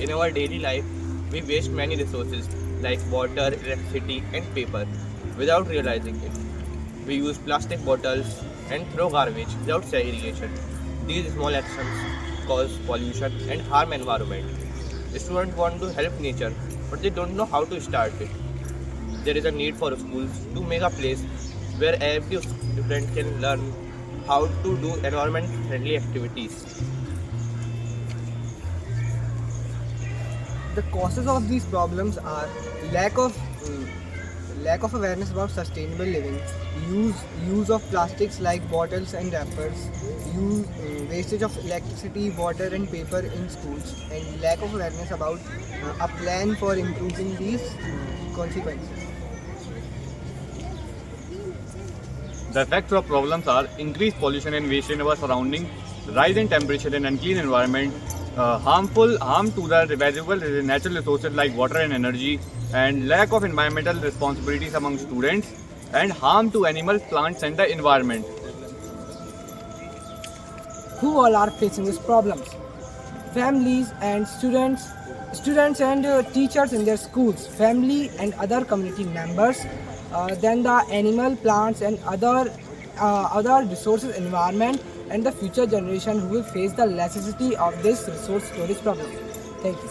In our daily life, we waste many resources like water, electricity, and paper without realizing it. We use plastic bottles and throw garbage without segregation. These small actions cause pollution and harm environment. Students want to help nature, but they don't know how to start it. There is a need for schools to make a place where every student can learn how to do environment-friendly activities. The causes of these problems are lack of lack of awareness about sustainable living, use of plastics like bottles and wrappers, wastage of electricity, water and paper in schools, and lack of awareness about a plan for improving these consequences. The effects of problems are increased pollution and waste in our surroundings, rise in temperature and unclean environment, harm to the valuable natural resources like water and energy, and lack of environmental responsibilities among students, and harm to animals, plants, and the environment. Who all are facing these problems? Families and students and teachers in their schools, family and other community members, then the animal, plants and other resources environment, and the future generation who will face the necessity of this resource storage problem. Thank you.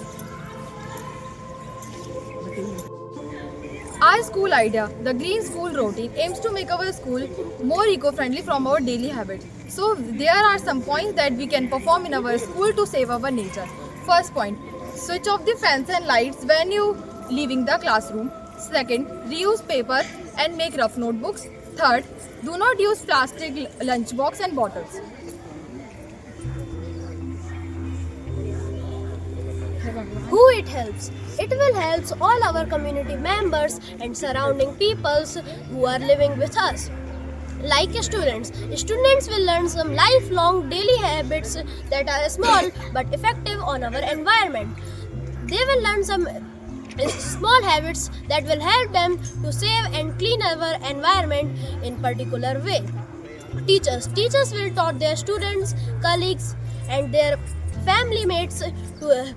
Our school idea, the Green School Routine, aims to make our school more eco-friendly from our daily habits. So there are some points that we can perform in our school to save our nature. First point, switch off the fans and lights when you leaving the classroom. Second, reuse paper and make rough notebooks. Third, do not use plastic lunchbox and bottles. Who it helps? It will help all our community members and surrounding peoples who are living with us. Like students will learn some lifelong daily habits that are small but effective on our environment. They will learn some small habits that will help them to save and clean our environment in particular way. Teachers will taught their students, colleagues and their family mates to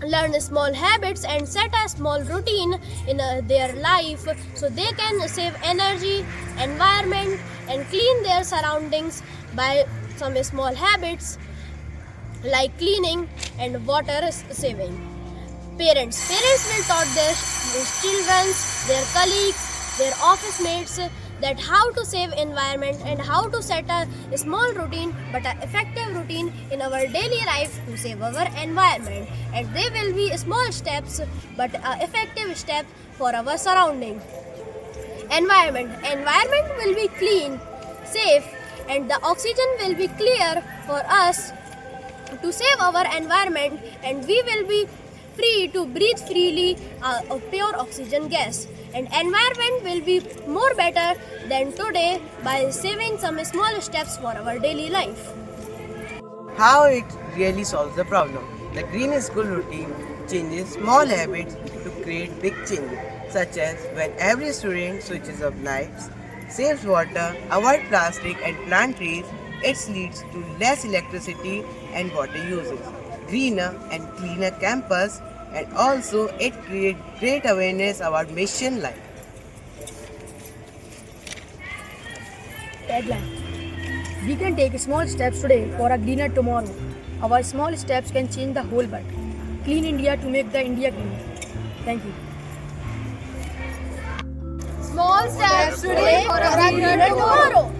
learn small habits and set a small routine in their life so they can save energy, environment and clean their surroundings by some small habits like cleaning and water saving. Parents will taught their children, their colleagues, their office mates that how to save environment and how to set a small routine but an effective routine in our daily life to save our environment, and they will be small steps but effective step for our surrounding. Environment will be clean, safe and the oxygen will be clear for us to save our environment, and we will be free to breathe freely of pure oxygen gas, and environment will be more better than today by saving some small steps for our daily life. How it really solves the problem. The Green School Routine changes small habits to create big changes, such as when every student switches off lights, saves water, avoids plastic and plant trees, it leads to less electricity and water uses, greener and cleaner campus, and also it creates great awareness about mission life. Tagline: we can take small steps today for a greener tomorrow. Our small steps can change the whole world. Clean India to make the India clean. Thank you. Small steps today for a greener tomorrow.